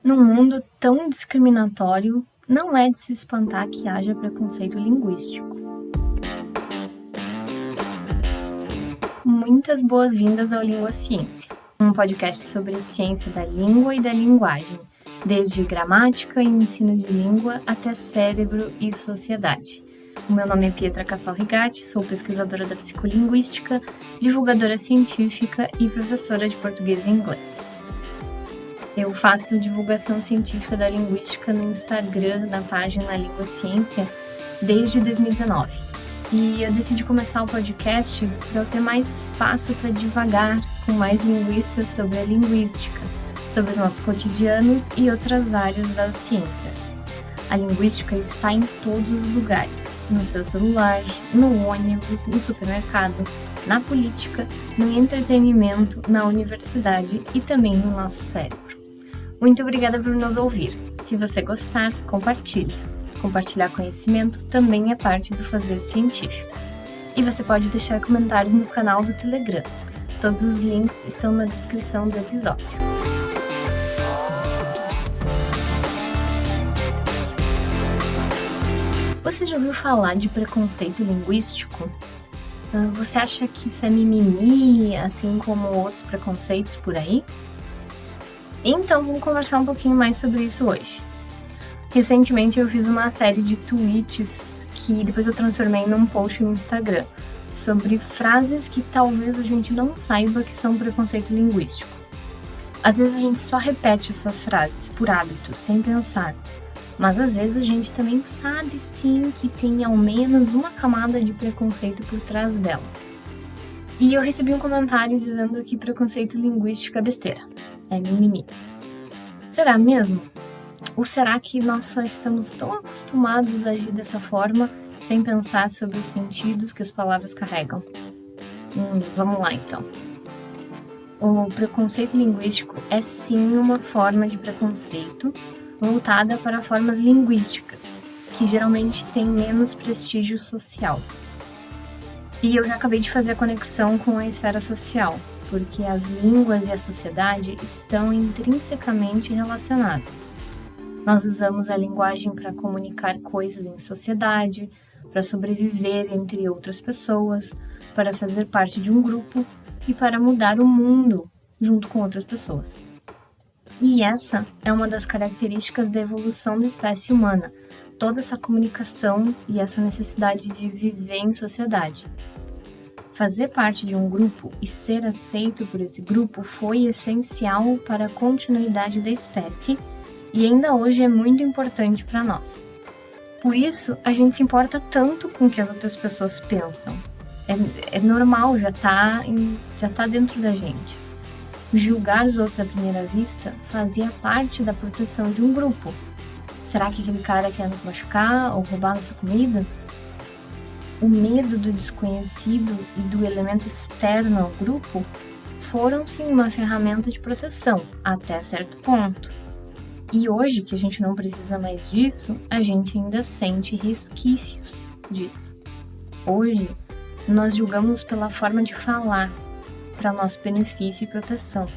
Num mundo tão discriminatório, não é de se espantar que haja preconceito linguístico. Muitas boas-vindas ao Língua Ciência, um podcast sobre a ciência da língua e da linguagem, desde gramática e ensino de língua até cérebro e sociedade. O meu nome é Pietra Cassal Rigatti, sou pesquisadora da psicolinguística, divulgadora científica e professora de português e inglês. Eu faço divulgação científica da linguística no Instagram, na página Língua Ciência, desde 2019. E eu decidi começar o podcast para eu ter mais espaço para divagar com mais linguistas sobre a linguística, sobre os nossos cotidianos e outras áreas das ciências. A linguística está em todos os lugares, no seu celular, no ônibus, no supermercado, na política, no entretenimento, na universidade e também no nosso cérebro. Muito obrigada por nos ouvir. Se você gostar, compartilhe. Compartilhar conhecimento também é parte do fazer científico. E você pode deixar comentários no canal do Telegram. Todos os links estão na descrição do episódio. Você já ouviu falar de preconceito linguístico? Você acha que isso é mimimi, assim como outros preconceitos por aí? Então, vamos conversar um pouquinho mais sobre isso hoje. Recentemente eu fiz uma série de tweets que depois eu transformei num post no Instagram sobre frases que talvez a gente não saiba que são preconceito linguístico. Às vezes a gente só repete essas frases por hábito, sem pensar. Mas às vezes a gente também sabe sim que tem ao menos uma camada de preconceito por trás delas. E eu recebi um comentário dizendo que preconceito linguístico é besteira, é mimimi. Será mesmo? Ou será que nós só estamos tão acostumados a agir dessa forma sem pensar sobre os sentidos que as palavras carregam? Vamos lá então. O preconceito linguístico é sim uma forma de preconceito voltada para formas linguísticas, que geralmente têm menos prestígio social. E eu já acabei de fazer a conexão com a esfera social, porque as línguas e a sociedade estão intrinsecamente relacionadas. Nós usamos a linguagem para comunicar coisas em sociedade, para sobreviver entre outras pessoas, para fazer parte de um grupo e para mudar o mundo junto com outras pessoas. E essa é uma das características da evolução da espécie humana, toda essa comunicação e essa necessidade de viver em sociedade. Fazer parte de um grupo e ser aceito por esse grupo foi essencial para a continuidade da espécie e ainda hoje é muito importante para nós. Por isso, a gente se importa tanto com o que as outras pessoas pensam. É normal, já tá dentro da gente. Julgar os outros à primeira vista fazia parte da proteção de um grupo. Será que aquele cara quer nos machucar ou roubar nossa comida? O medo do desconhecido e do elemento externo ao grupo foram sim uma ferramenta de proteção, até certo ponto. E hoje, que a gente não precisa mais disso, a gente ainda sente resquícios disso. Hoje, nós julgamos pela forma de falar, para nosso benefício e proteção.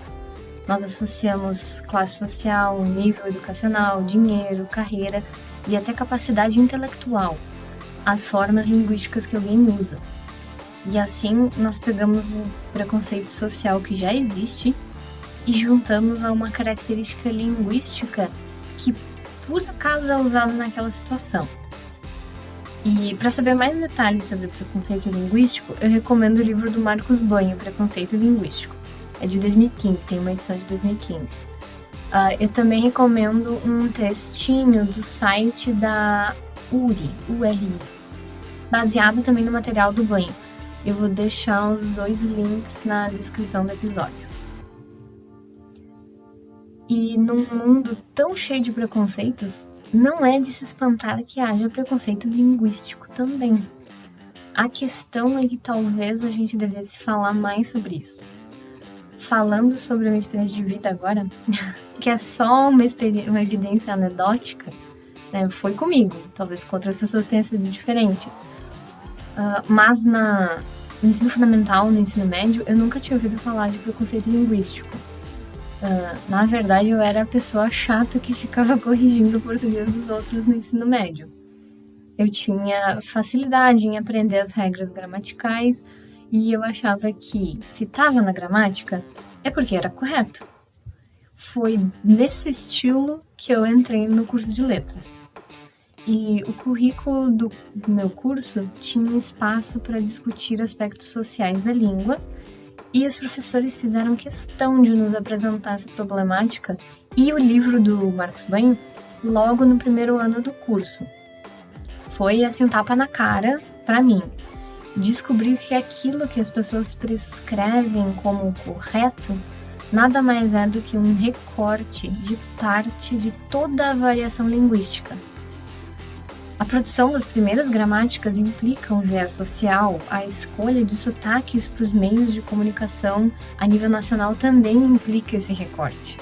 Nós associamos classe social, nível educacional, dinheiro, carreira e até capacidade intelectual às formas linguísticas que alguém usa. E assim nós pegamos o preconceito social que já existe e juntamos a uma característica linguística que por acaso é usada naquela situação. E para saber mais detalhes sobre preconceito linguístico, eu recomendo o livro do Marcos Banho, Preconceito Linguístico. É de 2015, tem uma edição de 2015. Eu também recomendo um textinho do site da URI, baseado também no material do Banho. Eu vou deixar os dois links na descrição do episódio. E num mundo tão cheio de preconceitos, não é de se espantar que haja preconceito linguístico também. A questão é que talvez a gente devesse falar mais sobre isso. Falando sobre a minha experiência de vida agora, que é só uma evidência anedótica, né? Foi comigo, talvez com outras pessoas tenha sido diferente. Mas no ensino fundamental, no ensino médio, eu nunca tinha ouvido falar de preconceito linguístico. Na verdade, eu era a pessoa chata que ficava corrigindo o português dos outros no ensino médio. Eu tinha facilidade em aprender as regras gramaticais e eu achava que se estava na gramática é porque era correto. Foi nesse estilo que eu entrei no curso de letras. E o currículo do meu curso tinha espaço para discutir aspectos sociais da língua, e os professores fizeram questão de nos apresentar essa problemática e o livro do Marcos Bain logo no primeiro ano do curso. Foi assim um tapa na cara para mim. Descobrir que aquilo que as pessoas prescrevem como correto nada mais é do que um recorte de parte de toda a variação linguística. A produção das primeiras gramáticas implica um viés social, a escolha de sotaques para os meios de comunicação a nível nacional também implica esse recorte.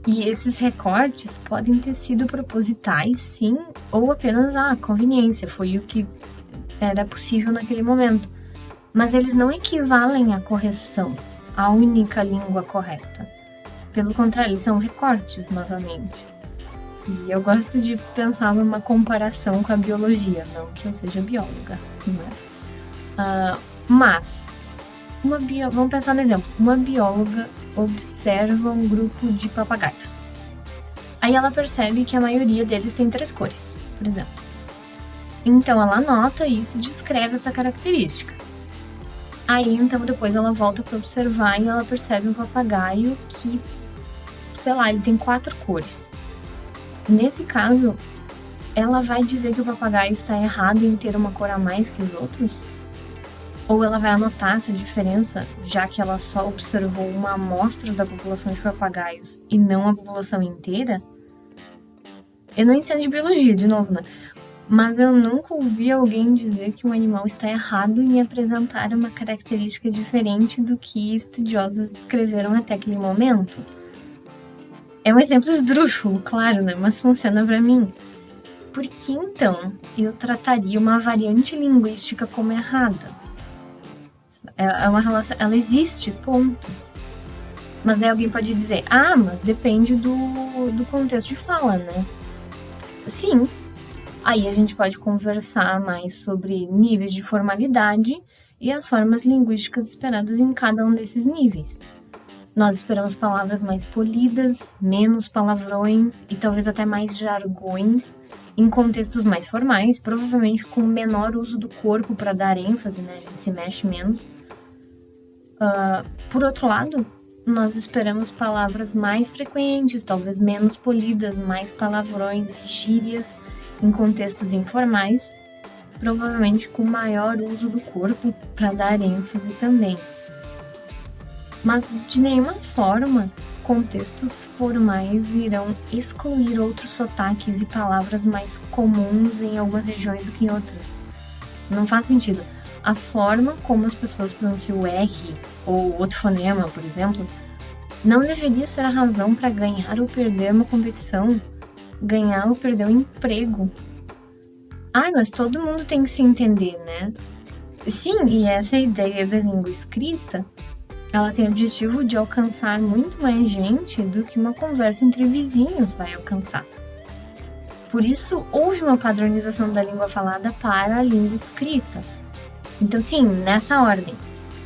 E esses recortes podem ter sido propositais, sim, ou apenas a conveniência, foi o que era possível naquele momento. Mas eles não equivalem à correção, à única língua correta. Pelo contrário, eles são recortes, novamente. E eu gosto de pensar numa comparação com a biologia, não que eu seja bióloga, né? Mas, vamos pensar no exemplo. Uma bióloga observa um grupo de papagaios. Aí ela percebe que a maioria deles tem 3 cores, por exemplo. Então ela anota isso e descreve essa característica. Aí então depois ela volta para observar e ela percebe um papagaio que, sei lá, ele tem 4 cores. Nesse caso, ela vai dizer que o papagaio está errado em ter uma cor a mais que os outros? Ou ela vai anotar essa diferença, já que ela só observou uma amostra da população de papagaios e não a população inteira? Eu não entendo de biologia, de novo, né? Mas eu nunca ouvi alguém dizer que um animal está errado em apresentar uma característica diferente do que estudiosos escreveram até aquele momento. É um exemplo esdrúxulo, claro, né? Mas funciona para mim. Por que, então, eu trataria uma variante linguística como errada? É uma relação, ela existe, ponto. Mas daí alguém pode dizer, mas depende do contexto de fala, né? Sim. Aí a gente pode conversar mais sobre níveis de formalidade e as formas linguísticas esperadas em cada um desses níveis. Nós esperamos palavras mais polidas, menos palavrões e talvez até mais jargões em contextos mais formais, provavelmente com menor uso do corpo para dar ênfase, né? A gente se mexe menos. Por outro lado, nós esperamos palavras mais frequentes, talvez menos polidas, mais palavrões, gírias em contextos informais, provavelmente com maior uso do corpo para dar ênfase também. Mas de nenhuma forma, contextos formais irão excluir outros sotaques e palavras mais comuns em algumas regiões do que em outras. Não faz sentido. A forma como as pessoas pronunciam o R ou outro fonema, por exemplo, não deveria ser a razão para ganhar ou perder uma competição, ganhar ou perder um emprego. Mas todo mundo tem que se entender, né? Sim, e essa ideia da língua escrita, ela tem o objetivo de alcançar muito mais gente do que uma conversa entre vizinhos vai alcançar. Por isso, houve uma padronização da língua falada para a língua escrita. Então, sim, nessa ordem.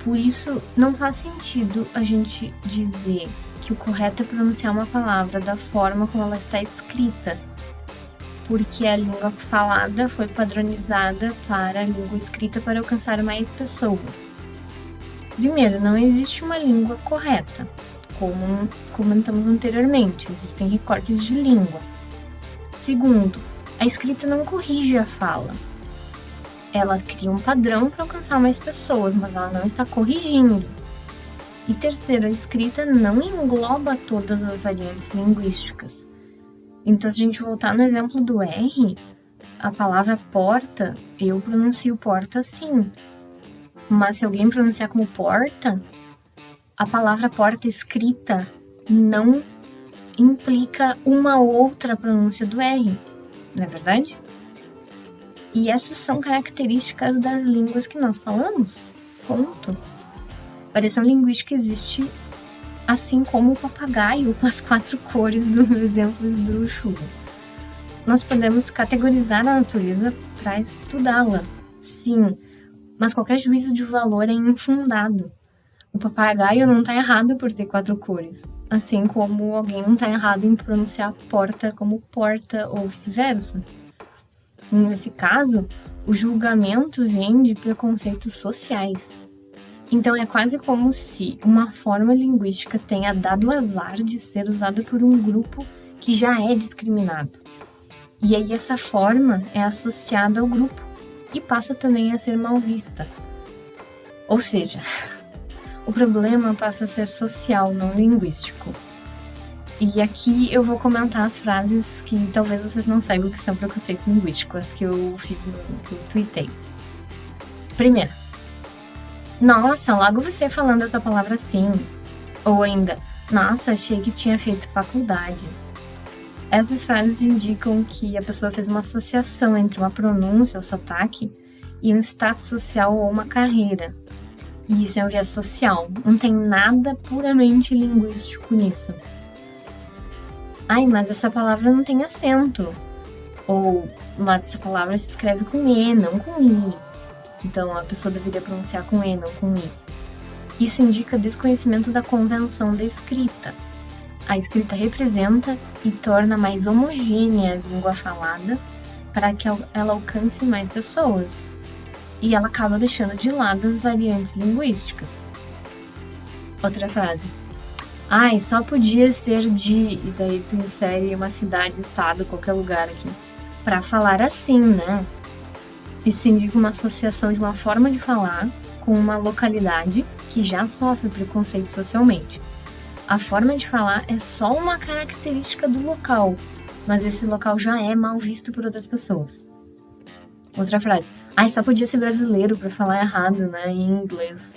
Por isso, não faz sentido a gente dizer que o correto é pronunciar uma palavra da forma como ela está escrita, porque a língua falada foi padronizada para a língua escrita para alcançar mais pessoas. Primeiro, não existe uma língua correta, como comentamos anteriormente, existem recortes de língua. Segundo, a escrita não corrige a fala. Ela cria um padrão para alcançar mais pessoas, mas ela não está corrigindo. E terceiro, a escrita não engloba todas as variantes linguísticas. Então, se a gente voltar no exemplo do R, a palavra porta, eu pronuncio porta sim. Mas se alguém pronunciar como porta, a palavra porta escrita não implica uma outra pronúncia do R, não é verdade? E essas são características das línguas que nós falamos. Ponto. Variação linguística existe assim como o papagaio com as 4 cores do exemplo do Chuva. Nós podemos categorizar a natureza para estudá-la, sim, mas qualquer juízo de valor é infundado. O papagaio não está errado por ter 4 cores, assim como alguém não está errado em pronunciar porta como porta ou vice-versa. Nesse caso, o julgamento vem de preconceitos sociais. Então é quase como se uma forma linguística tenha dado o azar de ser usada por um grupo que já é discriminado. E aí essa forma é associada ao grupo e passa também a ser mal vista. Ou seja, o problema passa a ser social, não linguístico. E aqui eu vou comentar as frases que talvez vocês não saibam que são preconceito linguístico, as que eu fiz que eu tuitei. Primeira. Nossa, logo você falando essa palavra assim. Ou ainda, nossa, achei que tinha feito faculdade. Essas frases indicam que a pessoa fez uma associação entre uma pronúncia ou sotaque e um status social ou uma carreira. E isso é um viés social, não tem nada puramente linguístico nisso. Ai, mas essa palavra não tem acento. Ou, mas essa palavra se escreve com E, não com I. Então a pessoa deveria pronunciar com E, não com I. Isso indica desconhecimento da convenção da escrita. A escrita representa e torna mais homogênea a língua falada para que ela alcance mais pessoas. E ela acaba deixando de lado as variantes linguísticas. Outra frase. Ai, só podia ser de... E daí tu insere uma cidade, estado, qualquer lugar aqui. Para falar assim, né? Isso indica uma associação de uma forma de falar com uma localidade que já sofre preconceito socialmente. A forma de falar é só uma característica do local, mas esse local já é mal visto por outras pessoas. Outra frase. Ai, só podia ser brasileiro para falar errado, né, em inglês.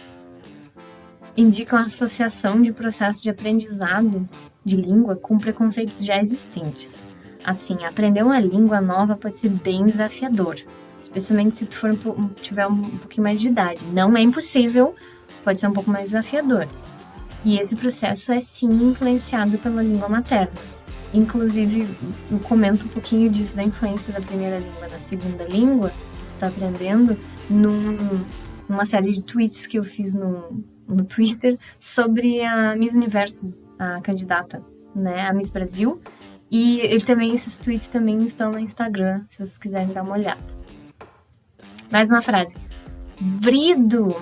Indica uma associação de processo de aprendizado de língua com preconceitos já existentes. Assim, aprender uma língua nova pode ser bem desafiador, especialmente se tu tiver um pouquinho mais de idade. Não é impossível, pode ser um pouco mais desafiador. E esse processo é sim influenciado pela língua materna. Inclusive, eu comento um pouquinho disso da influência da primeira língua na segunda língua, que tu está aprendendo, numa série de tweets que eu fiz no Twitter sobre a Miss Universo, a candidata, né, a Miss Brasil. E esses tweets também estão no Instagram, se vocês quiserem dar uma olhada. Mais uma frase. Vrido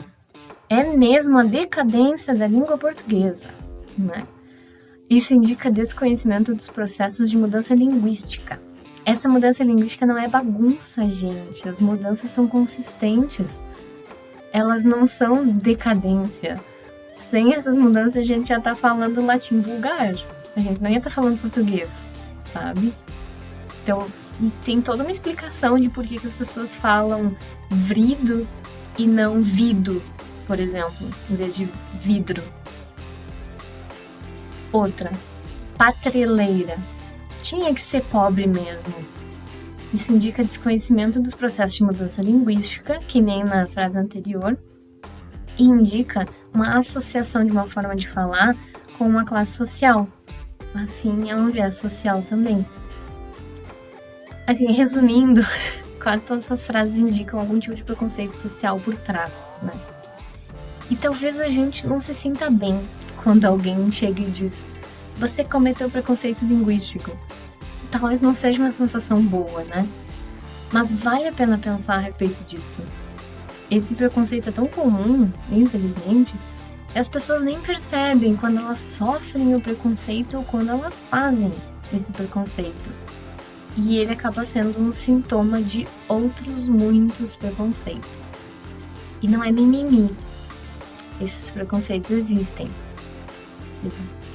é mesmo a decadência da língua portuguesa, né? Isso indica desconhecimento dos processos de mudança linguística. Essa mudança linguística não é bagunça, gente. As mudanças são consistentes. Elas não são decadência. Sem essas mudanças, a gente já tá falando latim vulgar. A gente não ia estar falando português, sabe? Então, e tem toda uma explicação de por que as pessoas falam vrido e não vido, por exemplo, em vez de vidro. Outra, patreleira. Tinha que ser pobre mesmo. Isso indica desconhecimento dos processos de mudança linguística, que nem na frase anterior, e indica uma associação de uma forma de falar com uma classe social. Assim, é um viés social também. Assim, resumindo, quase todas essas frases indicam algum tipo de preconceito social por trás, né? E talvez a gente não se sinta bem quando alguém chega e diz: você cometeu preconceito linguístico. Talvez não seja uma sensação boa, né? Mas vale a pena pensar a respeito disso. Esse preconceito é tão comum, infelizmente, e as pessoas nem percebem quando elas sofrem o preconceito ou quando elas fazem esse preconceito. E ele acaba sendo um sintoma de outros muitos preconceitos. E não é mimimi. Esses preconceitos existem. E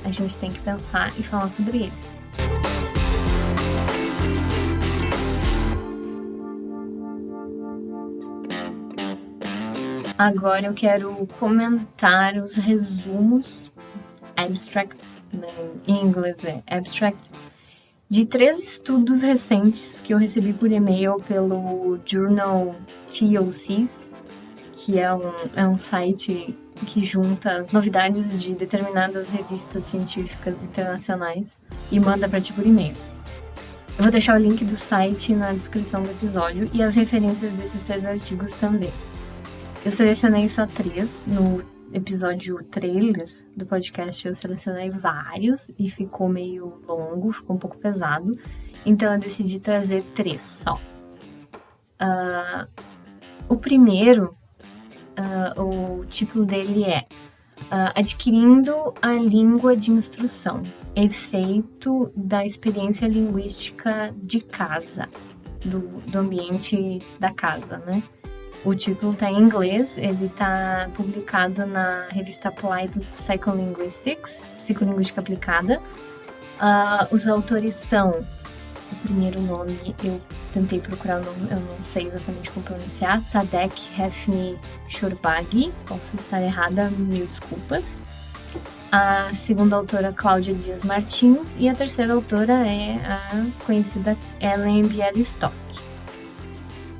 a gente tem que pensar e falar sobre eles. Agora eu quero comentar os resumos, abstracts, né? Em inglês é abstract, de 3 estudos recentes que eu recebi por e-mail pelo Journal TOCs, que é um site que junta as novidades de determinadas revistas científicas internacionais e manda para ti por e-mail. Eu vou deixar o link do site na descrição do episódio e as referências desses 3 artigos também. Eu selecionei só 3. No episódio trailer do podcast eu selecionei vários e ficou meio longo, ficou um pouco pesado. Então eu decidi trazer 3 só. O primeiro, o título dele é Adquirindo a Língua de Instrução, efeito da experiência linguística de casa, do ambiente da casa, né? O título está em inglês, ele está publicado na revista Applied Psycholinguistics, Psicolinguística Aplicada. Os autores são, o primeiro nome, eu tentei procurar o nome, eu não sei exatamente como pronunciar, Sadek Hefni Shorbagi, posso estar errada, mil desculpas. A segunda autora, Cláudia Dias Martins, e a terceira autora é a conhecida Ellen Bialystok.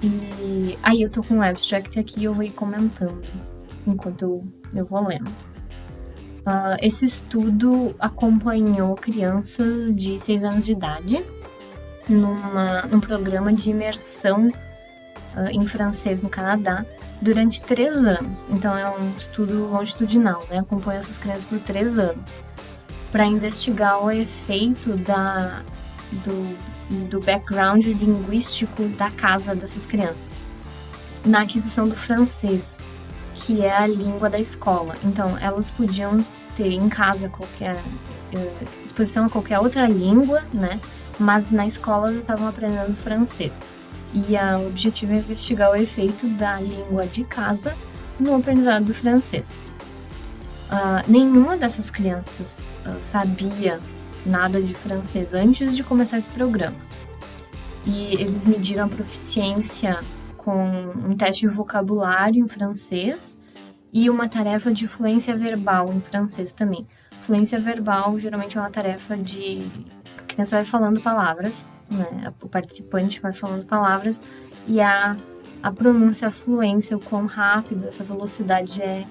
E aí eu tô com o abstract aqui e eu vou ir comentando enquanto eu vou lendo. Esse estudo acompanhou crianças de 6 anos de idade num programa de imersão em francês no Canadá durante 3 anos. Então é um estudo longitudinal, né? Acompanha essas crianças por 3 anos para investigar o efeito do background linguístico da casa dessas crianças na aquisição do francês, que é a língua da escola. Então elas podiam ter em casa qualquer exposição a qualquer outra língua, né? Mas na escola elas estavam aprendendo francês. E o objetivo é investigar o efeito da língua de casa no aprendizado do francês. Nenhuma dessas crianças sabia nada de francês antes de começar esse programa. E eles mediram a proficiência com um teste de vocabulário em francês e uma tarefa de fluência verbal em francês também. Fluência verbal geralmente é uma tarefa de... A criança vai falando palavras, né? O participante vai falando palavras e a pronúncia, a fluência, o quão rápido, essa velocidade é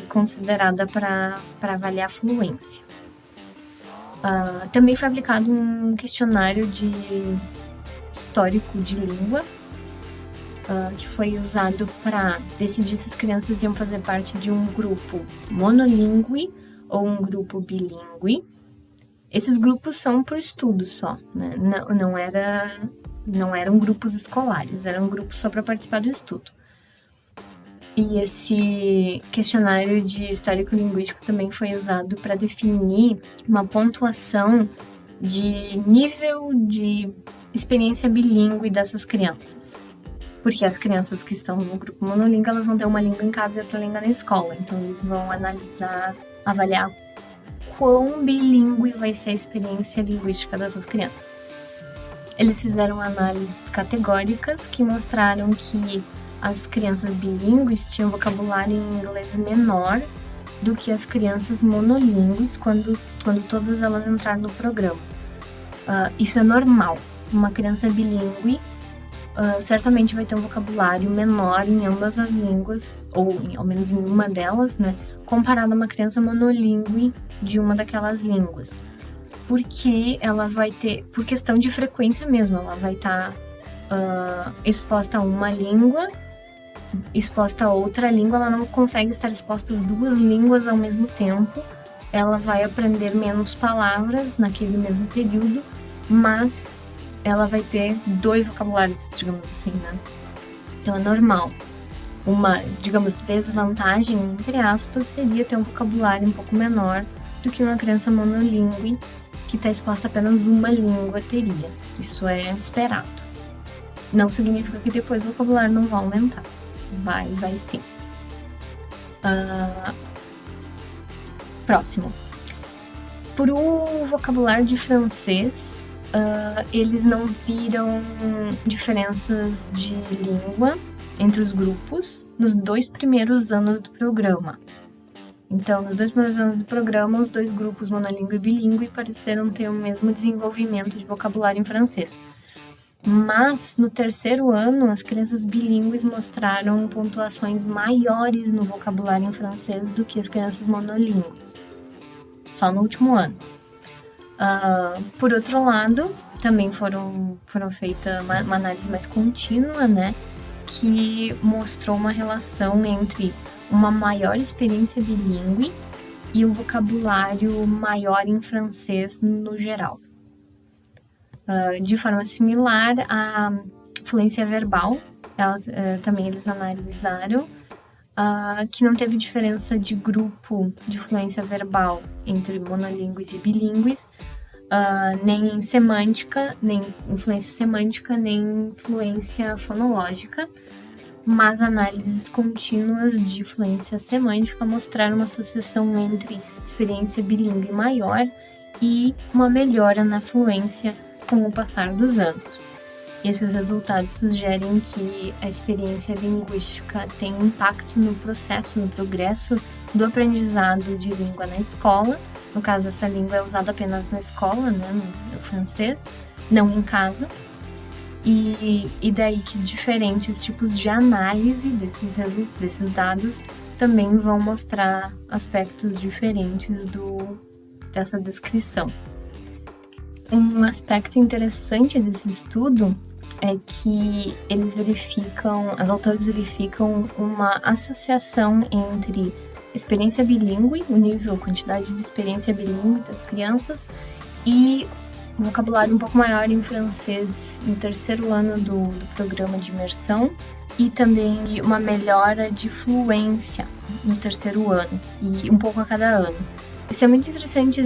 considerada para avaliar a fluência. Também foi aplicado um questionário de histórico de língua, que foi usado para decidir se as crianças iam fazer parte de um grupo monolíngue ou um grupo bilíngue. Esses grupos são por estudo só, né? Não eram grupos escolares, eram grupos só para participar do estudo. E esse questionário de histórico-linguístico também foi usado para definir uma pontuação de nível de experiência bilíngue dessas crianças. Porque as crianças que estão no grupo monolíngue, elas vão ter uma língua em casa e outra língua na escola. Então, eles vão avaliar quão bilíngue vai ser a experiência linguística dessas crianças. Eles fizeram análises categóricas que mostraram que as crianças bilíngues tinham vocabulário em inglês menor do que as crianças monolíngues quando todas elas entraram no programa. Isso é normal. Uma criança bilíngue certamente vai ter um vocabulário menor em ambas as línguas, ou ao menos em uma delas, né, comparado a uma criança monolíngue de uma daquelas línguas. Porque ela vai ter, por questão de frequência mesmo, ela vai estar exposta a uma língua, exposta a outra língua, ela não consegue estar exposta às 2 línguas ao mesmo tempo, ela vai aprender menos palavras naquele mesmo período, mas ela vai ter 2 vocabulários, digamos assim, né? Então é normal. Uma, digamos, desvantagem, entre aspas, seria ter um vocabulário um pouco menor do que uma criança monolíngue que está exposta a apenas uma língua teria. Isso é esperado. Não significa que depois o vocabulário não vai aumentar. Vai sim. Próximo. Pro vocabulário de francês, eles não viram diferenças de língua entre os grupos nos 2 primeiros anos do programa. Então, nos 2 primeiros anos do programa, os 2 grupos monolíngue e bilíngue pareceram ter o mesmo desenvolvimento de vocabulário em francês. Mas no terceiro ano, as crianças bilíngues mostraram pontuações maiores no vocabulário em francês do que as crianças monolíngues, só no último ano. Por outro lado, também foram feita uma análise mais contínua, né, que mostrou uma relação entre uma maior experiência bilíngue e um vocabulário maior em francês no geral. De forma similar, a fluência verbal, também eles analisaram, que não teve diferença de grupo de fluência verbal entre monolíngues e bilíngues, nem semântica, nem influência semântica, nem fluência fonológica, mas análises contínuas de fluência semântica mostraram uma associação entre experiência bilíngue maior e uma melhora na fluência com o passar dos anos. Esses resultados sugerem que a experiência linguística tem impacto no processo, no progresso do aprendizado de língua na escola. No caso, essa língua é usada apenas na escola, né, no francês, não em casa. E daí que diferentes tipos de análise desses dados também vão mostrar aspectos diferentes dessa descrição. Um aspecto interessante desse estudo é que os autores verificam uma associação entre experiência bilíngue, o nível, quantidade de experiência bilíngue das crianças, e um vocabulário um pouco maior em francês no terceiro ano do programa de imersão, e também uma melhora de fluência no terceiro ano, e um pouco a cada ano. Isso é muito interessante,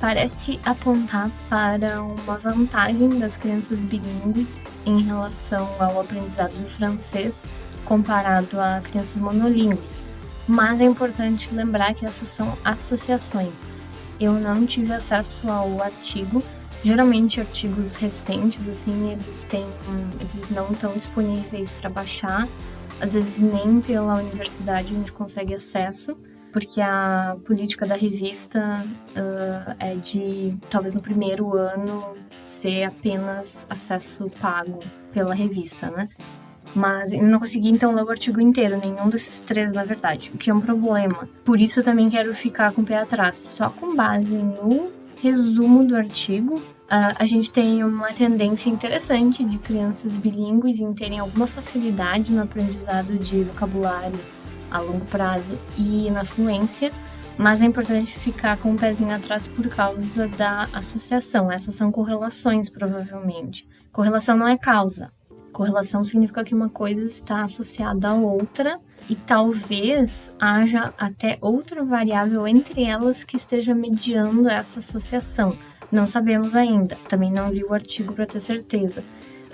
parece apontar para uma vantagem das crianças bilíngues em relação ao aprendizado do francês comparado a crianças monolíngues. Mas é importante lembrar que essas são associações. Eu não tive acesso ao artigo. Geralmente artigos recentes, assim, eles não estão disponíveis para baixar, às vezes nem pela universidade a gente consegue acesso, porque a política da revista é de, talvez no primeiro ano, ser apenas acesso pago pela revista, né? Mas eu não consegui, então, ler o artigo inteiro, nenhum desses três, na verdade, o que é um problema. Por isso eu também quero ficar com o pé atrás. Só com base no resumo do artigo, a gente tem uma tendência interessante de crianças bilíngues em terem alguma facilidade no aprendizado de vocabulário a longo prazo e na fluência, mas é importante ficar com o pezinho atrás por causa da associação. Essas são correlações, provavelmente. Correlação não é causa. Correlação significa que uma coisa está associada à outra e talvez haja até outra variável entre elas que esteja mediando essa associação. Não sabemos ainda. Também não li o artigo para ter certeza.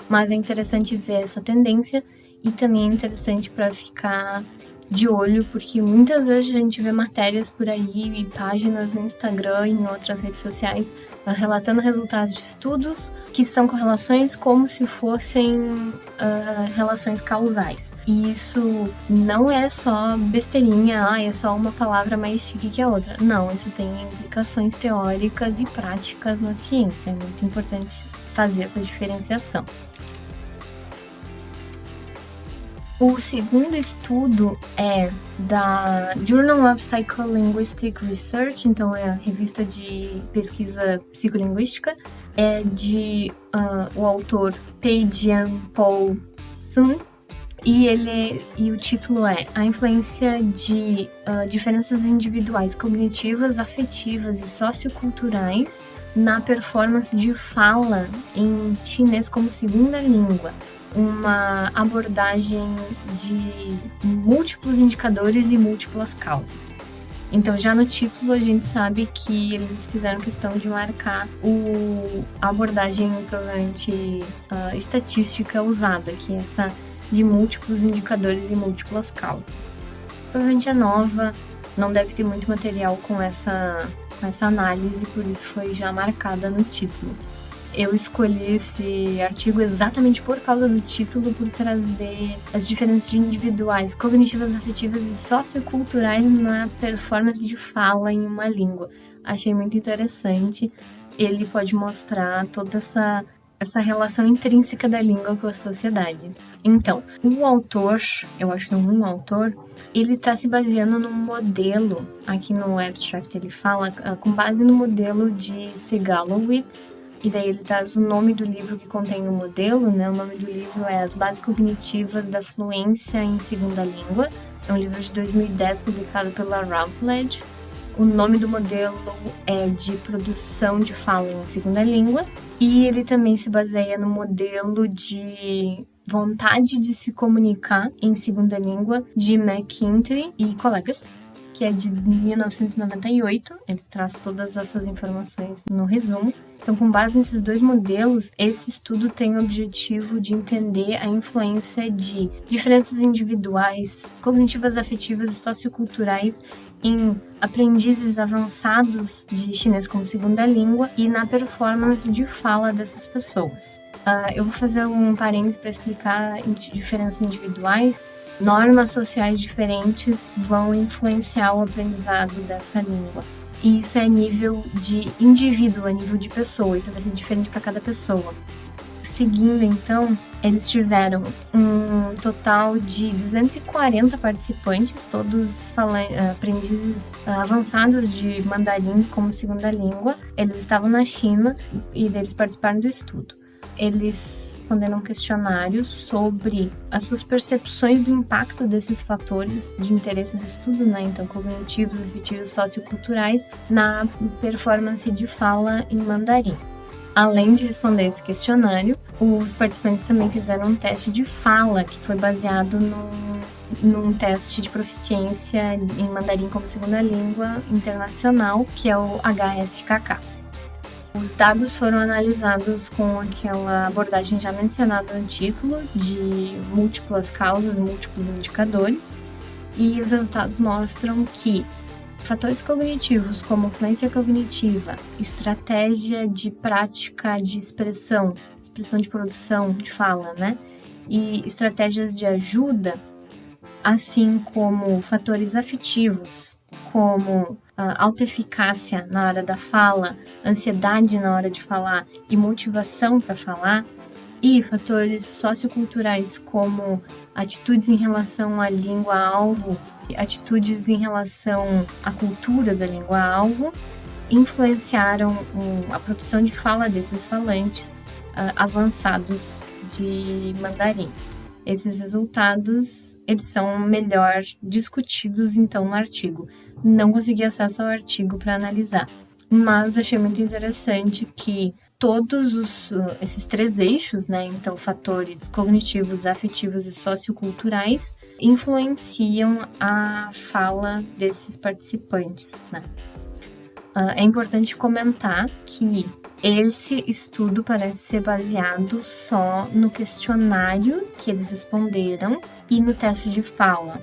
Mas é interessante ver essa tendência e também é interessante para ficar de olho, porque muitas vezes a gente vê matérias por aí e páginas no Instagram e em outras redes sociais relatando resultados de estudos que são correlações como se fossem relações causais. E isso não é só besteirinha, é só uma palavra mais chique que a outra. Não, isso tem implicações teóricas e práticas na ciência. É muito importante fazer essa diferenciação. O segundo estudo é da Journal of Psycholinguistic Research, então é a revista de pesquisa psicolinguística, é de o autor Pei-Jian Paul Sun, e o título é A influência de diferenças individuais, cognitivas, afetivas e socioculturais na performance de fala em chinês como segunda língua. Uma abordagem de múltiplos indicadores e múltiplas causas. Então, já no título, a gente sabe que eles fizeram questão de marcar a abordagem, provavelmente, estatística usada, que é essa de múltiplos indicadores e múltiplas causas. Provavelmente é nova, não deve ter muito material com essa análise, por isso foi já marcada no título. Eu escolhi esse artigo exatamente por causa do título, por trazer as diferenças individuais, cognitivas, afetivas e socioculturais na performance de fala em uma língua. Achei muito interessante. Ele pode mostrar toda essa essa relação intrínseca da língua com a sociedade. Então, o autor, eu acho que é um autor, ele está se baseando num modelo, aqui no abstract ele fala, com base no modelo de Segalowitz, e daí ele traz o nome do livro que contém o modelo, né? O nome do livro é As Bases Cognitivas da Fluência em Segunda Língua. É um livro de 2010 publicado pela Routledge. O nome do modelo é de produção de fala em segunda língua. E ele também se baseia no modelo de vontade de se comunicar em segunda língua de McKinty e colegas, que é de 1998. Ele traz todas essas informações no resumo. Então, com base nesses dois modelos, esse estudo tem o objetivo de entender a influência de diferenças individuais, cognitivas, afetivas e socioculturais em aprendizes avançados de chinês como segunda língua e na performance de fala dessas pessoas. Eu vou fazer um parênteses para explicar diferenças individuais. Normas sociais diferentes vão influenciar o aprendizado dessa língua. E isso é a nível de indivíduo, a nível de pessoa. Isso vai ser diferente para cada pessoa. Seguindo, então, eles tiveram um total de 240 participantes, todos aprendizes avançados de mandarim como segunda língua. Eles estavam na China e eles participaram do estudo. Eles responderam questionários sobre as suas percepções do impacto desses fatores de interesse do estudo, né? Então, cognitivos, afetivos e socioculturais, na performance de fala em mandarim. Além de responder esse questionário, os participantes também fizeram um teste de fala, que foi baseado num teste de proficiência em mandarim como segunda língua internacional, que é o HSKK. Os dados foram analisados com aquela abordagem já mencionada no título, de múltiplas causas e múltiplos indicadores, e os resultados mostram que fatores cognitivos como fluência cognitiva, estratégia de prática de expressão de produção de fala, né? E estratégias de ajuda, assim como fatores afetivos, como autoeficácia na hora da fala, ansiedade na hora de falar e motivação para falar, e fatores socioculturais como atitudes em relação à língua-alvo, atitudes em relação à cultura da língua-alvo, influenciaram a produção de fala desses falantes avançados de mandarim. Esses resultados, eles são melhor discutidos, então, no artigo. Não consegui acesso ao artigo para analisar, mas achei muito interessante que todos esses três eixos, né, então fatores cognitivos, afetivos e socioculturais, influenciam a fala desses participantes, né? É importante comentar que esse estudo parece ser baseado só no questionário que eles responderam e no teste de fala.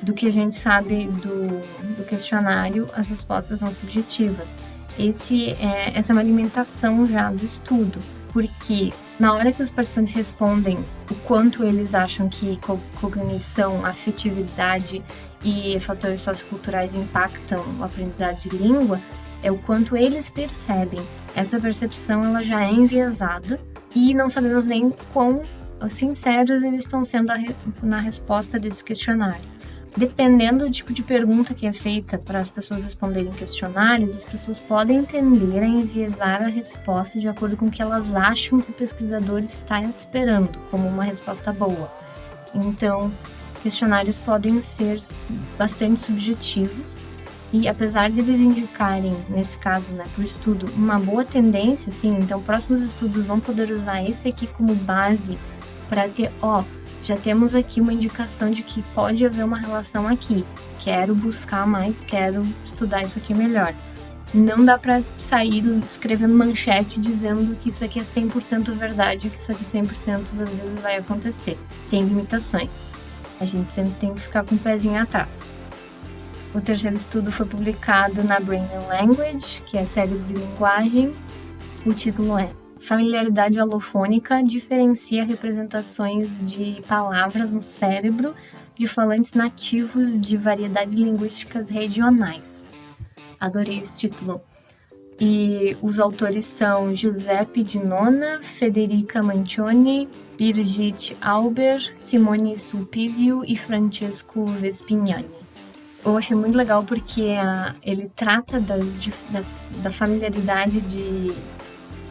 Do que a gente sabe do questionário, as respostas são subjetivas. Essa é uma alimentação já do estudo, porque na hora que os participantes respondem o quanto eles acham que cognição, afetividade e fatores socioculturais impactam o aprendizado de língua, é o quanto eles percebem. Essa percepção ela já é enviesada e não sabemos nem quão sinceros eles estão sendo na resposta desse questionário. Dependendo do tipo de pergunta que é feita para as pessoas responderem questionários, as pessoas podem entender a enviesar a resposta de acordo com o que elas acham que o pesquisador está esperando, como uma resposta boa. Então, questionários podem ser bastante subjetivos e apesar de eles indicarem, nesse caso, né, para o estudo, uma boa tendência, assim, então próximos estudos vão poder usar esse aqui como base para ter, já temos aqui uma indicação de que pode haver uma relação aqui. Quero buscar mais, quero estudar isso aqui melhor. Não dá para sair escrevendo manchete dizendo que isso aqui é 100% verdade, que isso aqui 100% das vezes vai acontecer. Tem limitações. A gente sempre tem que ficar com o pezinho atrás. O terceiro estudo foi publicado na Brain and Language, que é cérebro e linguagem. O título é Familiaridade alofônica diferencia representações de palavras no cérebro de falantes nativos de variedades linguísticas regionais. Adorei esse título. E os autores são Giuseppe Di Nona, Federica Mancioni, Birgit Auber, Simone Sulpizio e Francesco Vespignani. Eu achei muito legal porque ele trata da familiaridade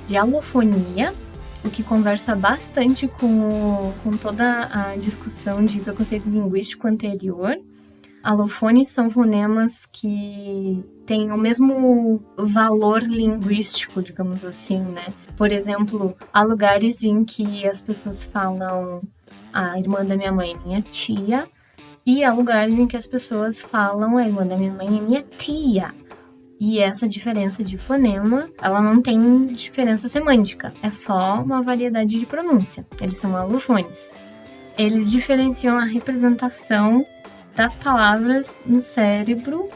de allofonia, o que conversa bastante com toda a discussão de preconceito linguístico anterior. Allofones são fonemas que têm o mesmo valor linguístico, digamos assim, né? Por exemplo, há lugares em que as pessoas falam a irmã da minha mãe, minha tia, e há lugares em que as pessoas falam a irmã da minha mãe, minha tia. E essa diferença de fonema, ela não tem diferença semântica, é só uma variedade de pronúncia. Eles são allofones. Eles diferenciam a representação das palavras no cérebro,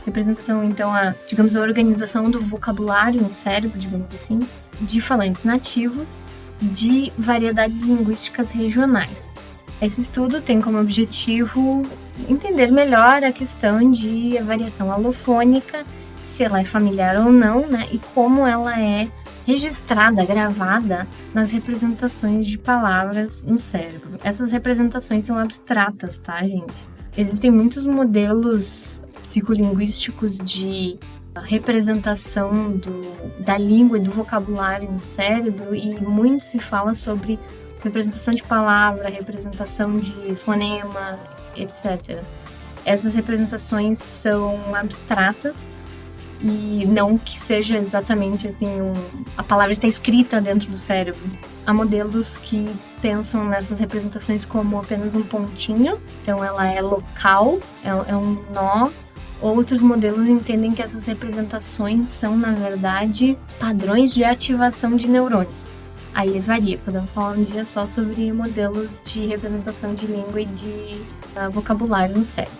representação, então, a organização do vocabulário no cérebro, digamos assim, de falantes nativos, de variedades linguísticas regionais. Esse estudo tem como objetivo entender melhor a questão de variação allofônica, se ela é familiar ou não, né, e como ela é registrada, gravada nas representações de palavras no cérebro. Essas representações são abstratas, tá, gente? Existem muitos modelos psicolinguísticos de representação da língua e do vocabulário no cérebro e muito se fala sobre representação de palavra, representação de fonema, etc. Essas representações são abstratas e não que seja exatamente assim, a palavra está escrita dentro do cérebro. Há modelos que pensam nessas representações como apenas um pontinho, então ela é local, é um nó. Outros modelos entendem que essas representações são, na verdade, padrões de ativação de neurônios. Aí varia, podemos falar um dia só sobre modelos de representação de língua e de vocabulário no cérebro.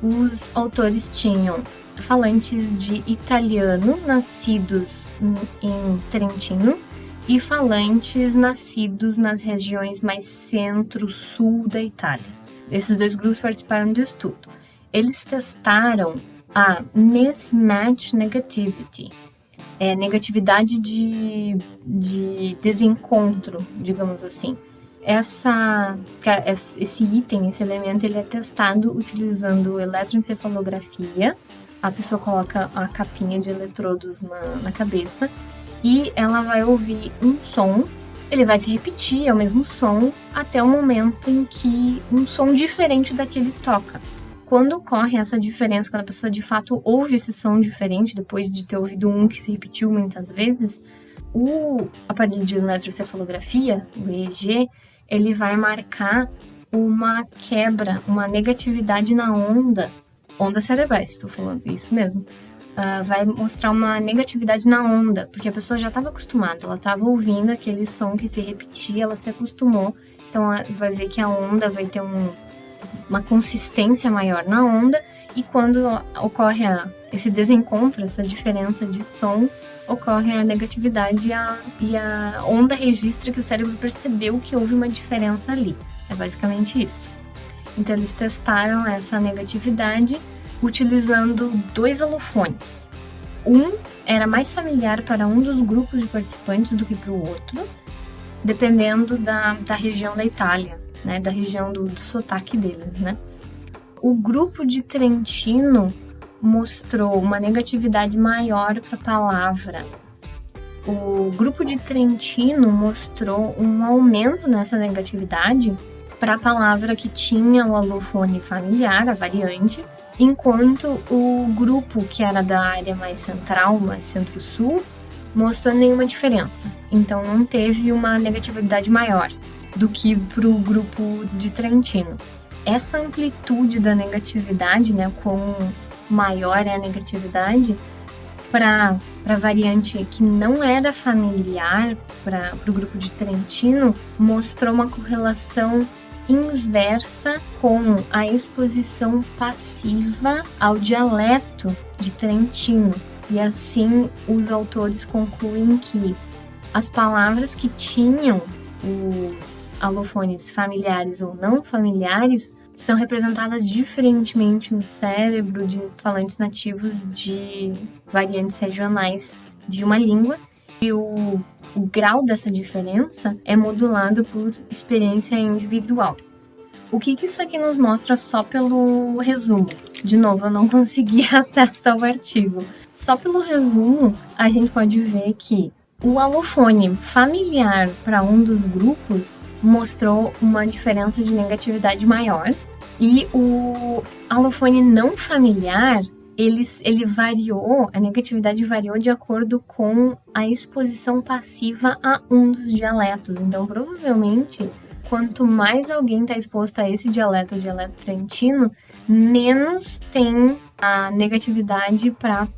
Os autores tinham falantes de italiano nascidos em Trentino e falantes nascidos nas regiões mais centro-sul da Itália. Esses dois grupos participaram do estudo. Eles testaram a mismatch negativity, negatividade de desencontro, digamos assim. Esse item, esse elemento, ele é testado utilizando eletroencefalografia. A pessoa coloca a capinha de eletrodos na cabeça e ela vai ouvir um som, ele vai se repetir, é o mesmo som, até o momento em que um som diferente daquele toca. Quando ocorre essa diferença, quando a pessoa de fato ouve esse som diferente, depois de ter ouvido um que se repetiu muitas vezes, o aparelho de eletroencefalografia, o EEG, ele vai marcar uma quebra, uma negatividade na ondas cerebrais, estou falando isso mesmo. Vai mostrar uma negatividade na onda, porque a pessoa já estava acostumada, ela estava ouvindo aquele som que se repetia, ela se acostumou, então vai ver que a onda vai ter uma consistência maior na onda, e quando ocorre esse desencontro, essa diferença de som, ocorre a negatividade e a onda registra que o cérebro percebeu que houve uma diferença ali. É basicamente isso. Então eles testaram essa negatividade utilizando 2 allofones. Um era mais familiar para um dos grupos de participantes do que para o outro, dependendo da região da Itália, né, da região do sotaque deles, né? O grupo de Trentino mostrou uma negatividade maior para a palavra. O grupo de Trentino mostrou um aumento nessa negatividade para a palavra que tinha o allofone familiar, a variante, enquanto o grupo que era da área mais central, mais centro-sul, mostrou nenhuma diferença. Então não teve uma negatividade maior do que para o grupo de Trentino. Essa amplitude da negatividade, né, quão maior é a negatividade, para a variante que não era familiar para o grupo de Trentino, mostrou uma correlação inversa com a exposição passiva ao dialeto de Trentino. E assim, os autores concluem que as palavras que tinham os allofones familiares ou não familiares são representadas diferentemente no cérebro de falantes nativos de variantes regionais de uma língua, e o grau dessa diferença é modulado por experiência individual. O que isso aqui nos mostra só pelo resumo? De novo, eu não consegui acesso ao artigo. Só pelo resumo, a gente pode ver que o alofone familiar para um dos grupos mostrou uma diferença de negatividade maior, e o alofone não familiar, ele variou, a negatividade variou de acordo com a exposição passiva a um dos dialetos. Então, provavelmente, quanto mais alguém está exposto a esse dialeto, o dialeto trentino, menos tem a negatividade para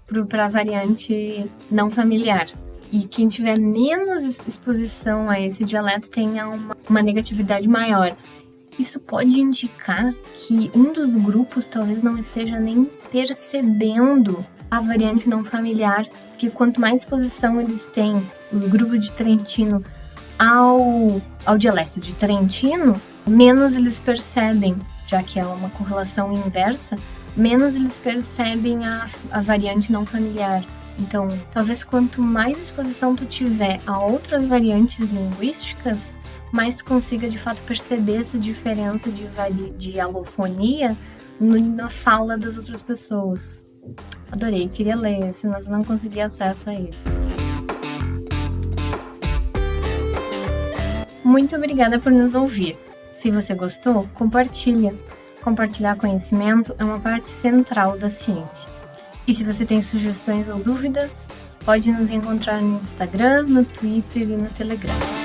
a variante não familiar. E quem tiver menos exposição a esse dialeto tenha uma negatividade maior. Isso pode indicar que um dos grupos talvez não esteja nem percebendo a variante não familiar, porque quanto mais exposição eles têm, o grupo de Trentino, ao dialeto de Trentino, menos eles percebem, já que é uma correlação inversa, menos eles percebem a variante não familiar. Então, talvez quanto mais exposição tu tiver a outras variantes linguísticas, mais tu consiga de fato perceber essa diferença de alofonia na fala das outras pessoas. Adorei, queria ler esse, mas não consegui acesso a ele. Muito obrigada por nos ouvir. Se você gostou, compartilha. Compartilhar conhecimento é uma parte central da ciência. E se você tem sugestões ou dúvidas, pode nos encontrar no Instagram, no Twitter e no Telegram.